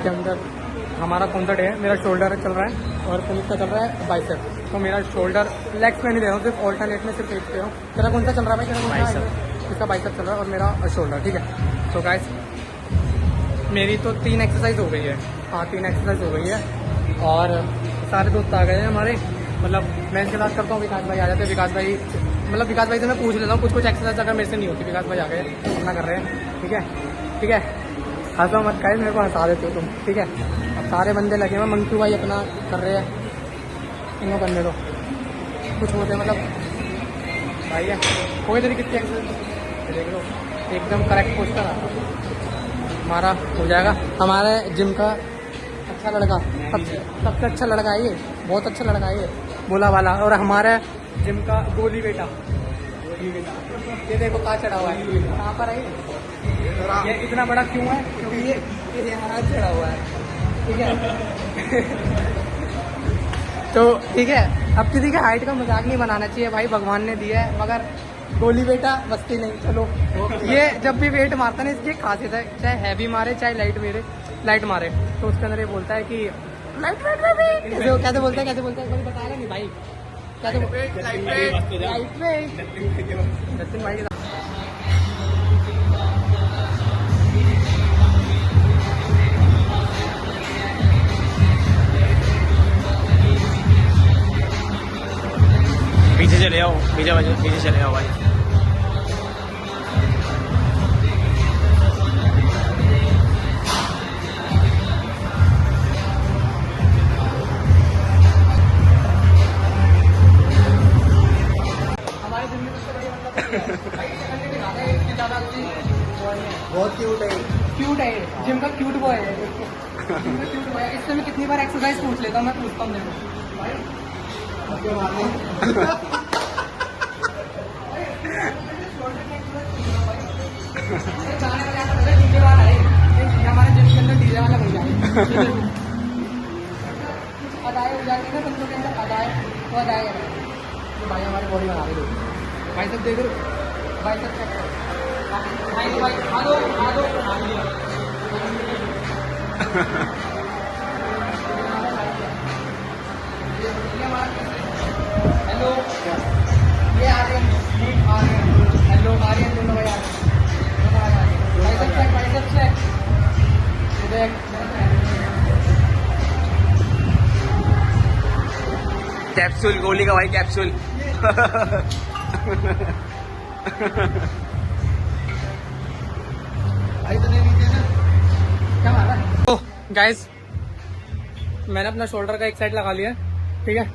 के अंदर हमारा कौन सा डे है? मेरा शोल्डर चल रहा है और पुनीत का चल रहा है बाइसेप। तो मेरा शोल्डर लेग्स में नहीं दे रहा हूँ, सिर्फ ऑल्टरनेट में सिर्फ एक पे हूँ। तेरा कौन सा चल रहा है भाई? तेरा कौन सा है? इसका बाइसेप चल रहा है और मेरा शोल्डर। ठीक है, तो गाइस मेरी तो 3 एक्सरसाइज हो गई है। हाँ 3 एक्सरसाइज हो गई है और सारे दोस्त आ गए हैं हमारे। मतलब मैं इनके साथ करता हूँ, विकास भाई आ जाते हैं। विकास भाई मतलब विकास भाई से मैं पूछ लेता हूँ कुछ एक्सरसाइज अगर मेरे से नहीं होती। विकास भाई आ गए अपना कर रहे हैं। ठीक है ठीक है, हंसा मत गाइस, मेरे को हंसा देते हो तुम। ठीक है, अब सारे बंदे लगे हुए, मंटू भाई अपना कर रहे हैं, इनको करने दो कुछ होते मतलब भाई है। कोई तेरी कितनी एक्सरसाइज देख लो, एकदम करेक्ट पोस्टर आता हमारा हो जाएगा। हमारे जिम का अच्छा लड़का, सबसे अच्छा लड़का है ये, बहुत अच्छा लड़का है ये, बोला वाला। और हमारा जिम का गोली बेटा, ये देखो कहाँ चढ़ा हुआ है, कहाँ पर है ये इतना बड़ा क्यों है? क्योंकि ये यहाँ चढ़ा हुआ है। ठीक है तो ठीक है, अब किसी के हाइट का मजाक नहीं बनाना चाहिए भाई, भगवान ने दिया है। मगर गोली बेटा बस्ती नहीं। चलो ये जब भी वेट मारता है ना, इसकी खासियत है, चाहे हैवी मारे चाहे लाइट मारे, तो उसके अंदर ये बोलता है कि लाइट वेट में भी कैसे बोलता है कोई बता रहा नहीं भाई, कैसे लाइट वेट भाई। पीछे चले आओ, पीछे चले आओ भाई। हमारे जिम में बहुत क्यूट है जिम का क्यूट बॉय है। क्यूट बॉय, इससे मैं कितनी बार एक्सरसाइज पूछ लेता हूँ, मैं पूछता हूँ हमारे जिम के अंदर डीजे वाला बन जाए अदाए हो जाती है ना बंदों के अंदर, अदाए वो अदाए तो भाई हमारी बॉडी बना रहे हो भाई, सब देख रहे हो भाई, सब चेक करो भाई भाई खा दो हेलो ये आर्यन, हेलो आर्यन दोनों भाई भाई सब चेक कैप्सूल गोली का भाई, कैप्सूल क्या मारा? तो गाइस मैंने अपना शोल्डर का एक साइड लगा लिया, ठीक है,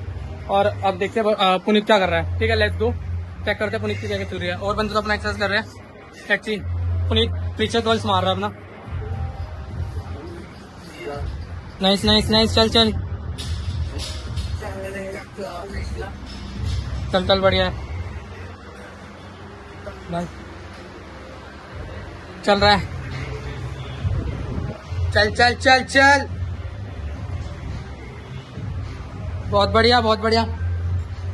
और अब देखते हैं पुनीत क्या कर रहा है। ठीक है, लेट्स गो, चेक करते हैं पुनीत की क्या चल रही है। और बंदे तो अपना एक्सरसाइज कर रहे हैं। एक्चुअली पुनीत पीछे गर्ल्स मार रहा है अपना। नाइस नाइस नाइस, चल चल चल चल, बढ़िया है भाई, चल रहा है, चल चल चल चल, बहुत बढ़िया बहुत बढ़िया।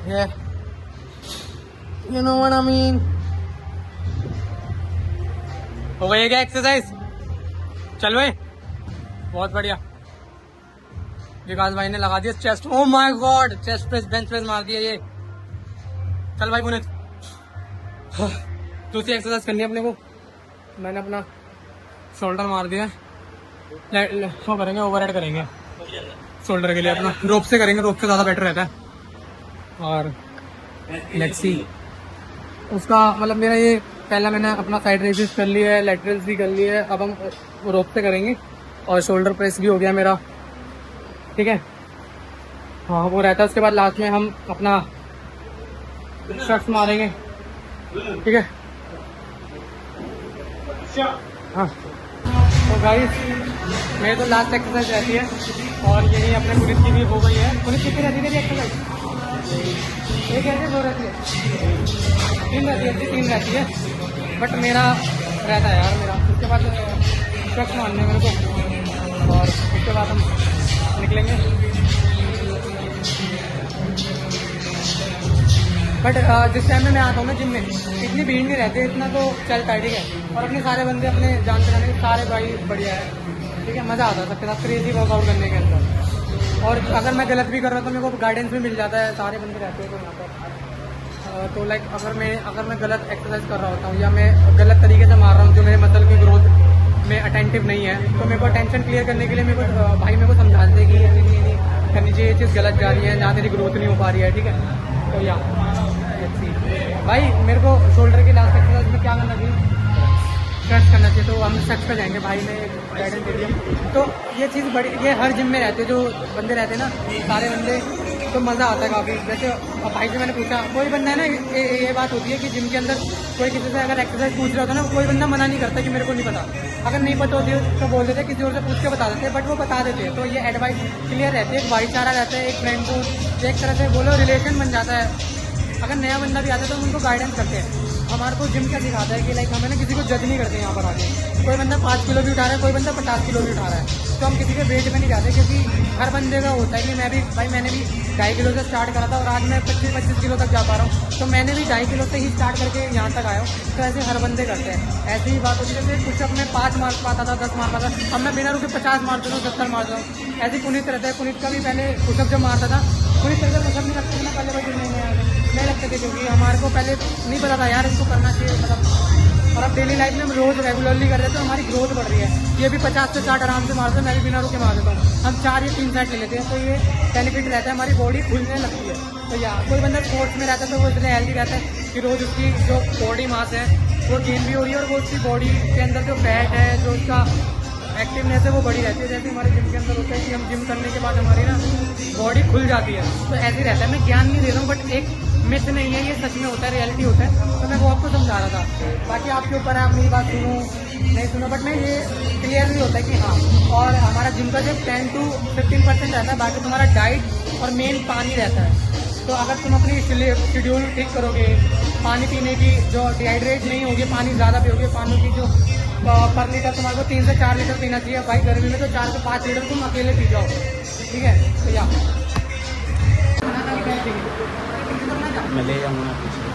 ये you know what I mean, हो गई क्या एक्सरसाइज? चल भाई, बहुत बढ़िया। विकास भाई ने लगा दिया chest, oh my God, chest press bench press मार दिया ये। चल भाई पुनीत, दूसरी एक्सरसाइज करनी है अपने को। मैंने अपना शोल्डर मार दिया, शो करेंगे, ओवरहेड करेंगे शोल्डर के लिए, अपना रोप से करेंगे, रोप से ज़्यादा बेटर रहता है। और लेट्स सी उसका मतलब मेरा ये पहला मैंने अपना साइड रेजिस कर लिया है, लैटरल्स भी कर लिए है, अब हम रोप से करेंगे। और शोल्डर प्रेस भी हो गया मेरा, ठीक है, हाँ वो रहता है। उसके बाद लास्ट में हम अपना शख्स मारेंगे, ठीक है। हाँ तो गाइस मेरी तो लास्ट एक्सरसाइज रहती है और यही अपने पुलिस की भी हो गई है। पुलिस कितनी रहती है एक्सरसाइज? एक रहती है, 2 रहती है, 3 रहती है, 3 रहती है, बट मेरा रहता है यार मेरा। उसके बाद शख्स मारने मेरे को और उसके बाद हम निकलेंगे। बट जिस टाइम में मैं आता हूँ ना जिम में, इतनी भीड़ नहीं रहती है, इतना तो चलता है, ठीक है। और अपने सारे बंदे अपने जान पहचाने सारे भाई बढ़िया है, ठीक है, मज़ा आता है सबके साथ क्रेजी वर्कआउट करने के अंदर। और अगर मैं गलत भी कर रहा हूँ तो मेरे को गाइडेंस भी मिल जाता है, सारे बंदे रहते हैं तो यहाँ पर। तो लाइक अगर मैं गलत एक्सरसाइज कर रहा होता हूँ या मैं गलत तरीके से मार रहा हूँ जो मेरे मसल की ग्रोथ में अटेंटिव नहीं है, तो मेरे को अटेंशन क्लियर करने के लिए मेरे को भाई मेरे को समझाते हैं कि ये नहीं करनी चाहिए, ये चीज़ गलत जा रही है, जहाँ तेरी ग्रोथ नहीं हो पा रही है। ठीक है, तो या भाई मेरे को शोल्डर के लास्ट एक्सरसाइज में क्या करना चाहिए? स्ट्रेच करना चाहिए। तो हम स्ट्रेच पे जाएंगे, भाई ने गाइडेंस दे दिया। तो ये चीज़ बड़ी, ये हर जिम में रहते जो बंदे रहते हैं ना, सारे बंदे, तो मज़ा आता है काफ़ी। जैसे भाई से मैंने पूछा, कोई बंदा है ना, ये बात होती है कि जिम के अंदर कोई किसी से अगर एक्सरसाइज पूछ रहा होता है ना, कोई बंदा मना नहीं करता कि मेरे को नहीं पता। अगर नहीं पता होती तो बोल देते, किसी और से पूछ के बता देते, बट वो बता देते हैं। तो ये एडवाइस क्लियर रहती है, एक भाईचारा रहता है, एक फ्रेंड को एक तरह से बोलो रिलेशन बन जाता है। अगर नया बंदा भी आता है तो हम उनको गाइडेंस करते हैं। हमारे को जिम क्या सिखाता है कि लाइक हमें ना किसी को जज नहीं करते यहाँ पर आके। कोई बंदा 5 किलो भी उठा रहा है, कोई बंदा 50 किलो भी उठा रहा है, तो हम किसी के वेट में नहीं जाते, क्योंकि हर बंदे का होता है कि मैं भी भाई, मैंने भी 2.5 किलो से स्टार्ट करा था और आज मैं 25 किलो तक जा पा रहा हूँ। तो मैंने भी 2.5 किलो से ही स्टार्ट करके यहाँ तक आया हूँ। तो ऐसे हर बंदे करते हैं। ऐसी ही बात होती है, जैसे पुशअप में 5 मार पाता था, 10 मार पाता था, अब मैं बिना रुके 50 मार देता हूँ, 70 मार देता हूँ। ऐसे पुनीत रहता है, पुनीत का भी पहले पुशअप जब मारता था, पुनीत तरह से पुशअप नहीं रखते थे ना पहले, भाई जिम नहीं लगते थे, क्योंकि हमारे को पहले नहीं पता था यार इसको करना चाहिए मतलब। और अब डेली लाइफ में हम रोज रेगुलरली कर रहे हैं तो हमारी ग्रोथ बढ़ रही है। ये भी 50 से 60 आराम से मारते हैं, मैं भी बिना रुके मार देता हूँ। हम 4 या 3 सेट ले लेते हैं, तो ये बेनिफिट रहता है, हमारी बॉडी खुलने लगती है। तो या कोई बंदा स्पोर्ट्स में रहता है तो वो इसलिए हेल्दी रहता है कि रोज उसकी जो बॉडी मास है वो गेन भी हो रही है, और वो उसकी बॉडी के अंदर जो फैट है, जो उसका एक्टिवनेस है वो बड़ी रहती है। जैसे हमारे जिम के अंदर होता है कि हम जिम करने के बाद हमारी ना बॉडी खुल जाती है, तो ऐसे ही रहता है। मैं ज्ञान नहीं दे रहा हूँ, बट एक मिथ नहीं है, ये सच में होता है, रियलिटी होता है। तो मैं वो आपको समझा रहा था। बाकी आपके ऊपर है, आप मेरी बात सुनो नहीं सुनो, बट मैं ये क्लियरली होता है कि हाँ। और हमारा जिम का सिर्फ 10 to 15% रहता है, बाकी तुम्हारा डाइट और मेन पानी रहता है। तो अगर तुम अपनी शेड्यूल ठीक करोगे, पानी पीने की जो डिहाइड्रेट नहीं होगी, पानी ज़्यादा पियोगे, पानी की जो पर लीटर तुम्हारे को 3 से 4 लीटर पीना चाहिए। भाई गर्मी में तो 4 से 5 लीटर तुम अकेले पी जाओ, ठीक है। तो या मैं ले जाऊँगा पीछे।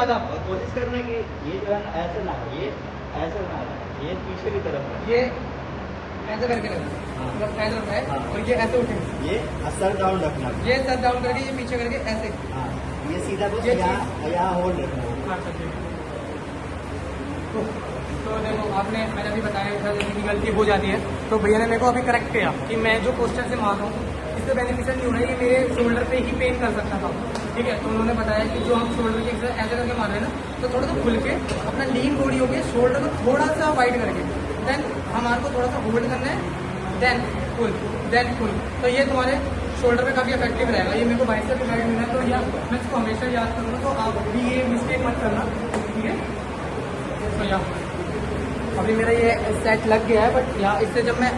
और कोशिश करना कि ये जो है ना ऐसे ना हो, ये ऐसे ना हो, ये पीछे की तरफ है, ये ऐसे करके रखना, मतलब ऐसे रखना है, और ये ऐसे उठेगा, ये सर डाउन रखना, ये सर डाउन करके ये पीछे करके ऐसे। हाँ ये सीधा बस ये यहाँ होल्ड रखना। तो देखो आपने, मैंने अभी बताया था जैसे कि गलती हो जाती है, तो भैया ने मेरे को अभी करेक्ट किया कि मैं जो पोस्टर से मार रहा हूँ इससे बेनिफिशियल नहीं हो रहा है, ये मेरे शोल्डर पे ही पेन कर सकता था, ठीक है। तो उन्होंने बताया कि जो हम शोल्डर की एक्सरसाइज ऐसे करके मार रहे हैं ना, तो थोड़ा सा खुल के अपना लीन बॉडी हो गया, शोल्डर को थोड़ा सा वाइड करके, देन हमारे को थोड़ा सा होल्ड करना है, देन पुल। तो ये तुम्हारे शोल्डर पे काफ़ी इफेक्टिव रहेगा। ये मेरे को बाइसेप पे गाइड मिला है, तो या मैं इसको हमेशा याद करूँगा, तो आप भी ये मिस्टेक मत करना, ठीक है। तो या अभी मेरा ये सेट लग गया है, बट या इससे जब मैं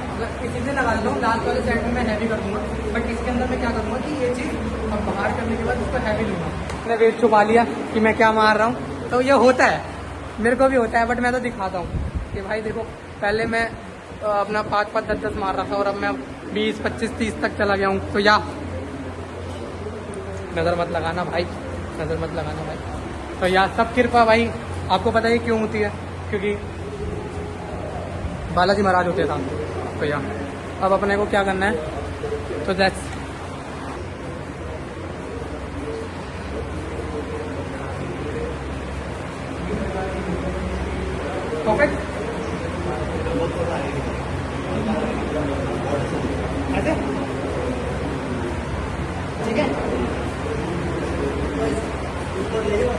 इसी से लगा लेता हूँ, लास्ट वाले सेट में मैं हैवी कर दूँगा, बट इसके अंदर मैं क्या करूँगा कि ये चीज़ अब बाहर करने के बाद उसको हैवी लूँगा। मैंने वेट छुपा लिया कि मैं क्या मार रहा हूँ, तो ये होता है, मेरे को भी होता है, बट मैं तो दिखाता हूँ कि भाई देखो, पहले मैं अपना 5-5, 10-10 मार रहा था, और अब मैं 20, 25, 30 तक चला गया हूँ। तो या नज़र मत लगाना भाई, नज़र मत लगाना भाई। तो या सब कृपा भाई, आपको पता है क्यों होती है, क्योंकि बालाजी महाराज होते था। तो या अब अपने को क्या करना है, तो दैट्स परफेक्ट। ऐसे ठीक है। ऊपर ले जाओ,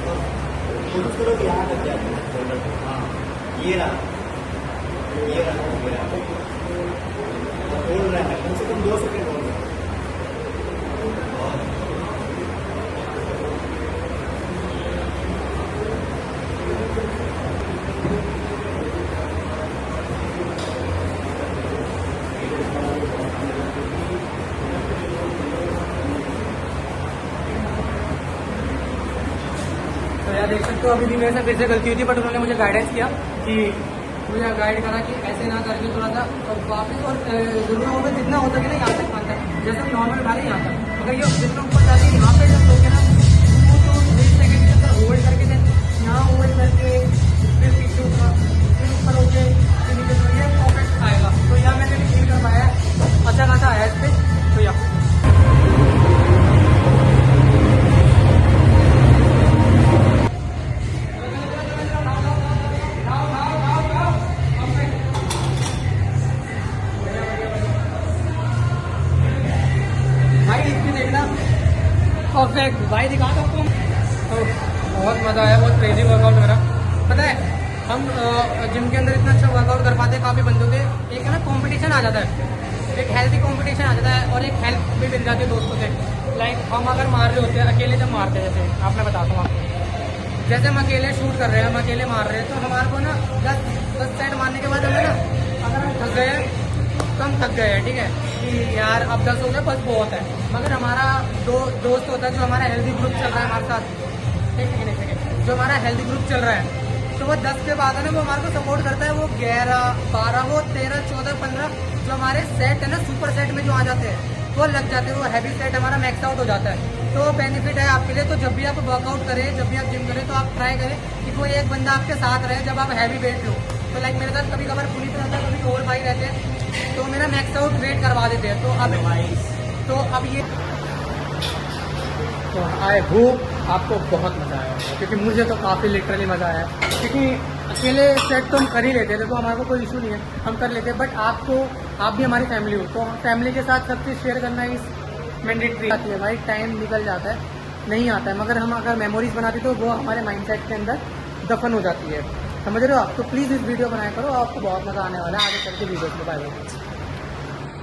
कोशिश करो कि यहाँ तक जाए शोल्डर पे। हाँ, ये रहा, ये रहा, ये रहा। होल्ड रहा है, कम से कम 2 सेकंड होल्ड रहा है। तो यार देख सकते हो अभी भी मेरे से फिर से गलती हुई थी, बट उन्होंने मुझे गाइडेंस किया कि मुझे गाइड करा कि ऐसे ना करके थोड़ा सा और वापस और जरूरत हो गई जितना हो सके ना यहाँ तक मानता है, जैसे नॉर्मल गाड़ी यहाँ तक अगर ये जितना ऊपर जाती है यहाँ पे जब लोगे ना 2 सेकंड के अंदर होल्ड करके दें, यहाँ होल्ड करके फिर पीछे उठा फिर ऊपर होके फिर नीचे, तो ये परफेक्ट आएगा। तो यहाँ मैंने भी फील कर पाया है, अच्छा खासा आया इस पर। तो यहाँ परफेक्ट भाई दिखा दो आपको। तो बहुत मज़ा आया, बहुत क्रेजी वर्कआउट मेरा। पता है हम जिम के अंदर इतना अच्छा वर्कआउट कर पाते हैं काफ़ी बंदों के, एक है ना कंपटीशन आ जाता है, एक हेल्थी कंपटीशन आ जाता है और एक हेल्प भी मिल जाती है दोस्तों से। लाइक हम अगर मार रहे होते हैं अकेले, जब मारते हैं जैसे आपने बताता हूँ आपको, जैसे हम अकेले शूट कर रहे हैं, हम अकेले मार रहे हैं, तो हमारे को ना 10 सेट मारने के बाद हमें ना अगर हम थक गए तो हम थक गए हैं, ठीक है कि यार अब 10 हो गए बस बहुत है। मगर हमारा दोस्त होता है जो हमारा हेल्दी ग्रुप चल रहा है हमारे साथ, ठीक है, जो हमारा हेल्दी ग्रुप चल रहा है, तो वो 10 के बाद है ना वो हमारे को सपोर्ट करता है। वो 11, 12, वो 13, 14, 15 जो हमारे सेट है ना सुपर सेट में जो आ जाते हैं वो लग जाते हैं, वो हैवी सेट हमारा मैक्स आउट हो जाता है। तो बेनिफिट है आपके लिए। तो जब भी आप वर्कआउट करें, जब भी आप जिम करें, तो आप ट्राई करें कि कोई एक बंदा आपके साथ रहे जब आप हैवी वेट लो। तो लाइक मेरे साथ कभी कभार पुनीत रहता है, कभी और भाई रहते हैं, तो मेरा मैक्स आउट वेट करवा देते हैं। तो अब ये तो आई होप आपको बहुत मज़ा आया होगा, क्योंकि मुझे तो काफ़ी लिटरली मज़ा आया, क्योंकि अकेले सेट तो हम कर ही लेते थे, तो हमारे को कोई इशू नहीं है, हम कर लेते हैं। बट आप भी हमारी फैमिली हो, तो फैमिली के साथ सब चीज़ शेयर करना इस मैंडेटरी आती है भाई। टाइम निकल जाता है, नहीं आता है, मगर हम अगर मेमोरीज बनाते तो वो हमारे माइंडसेट के अंदर दफन हो जाती है, समझ रहे हो आप। तो प्लीज़ इस वीडियो बनाया करो, आपको बहुत मज़ा आने वाला है आगे चल के वीडियो में। Bye bye.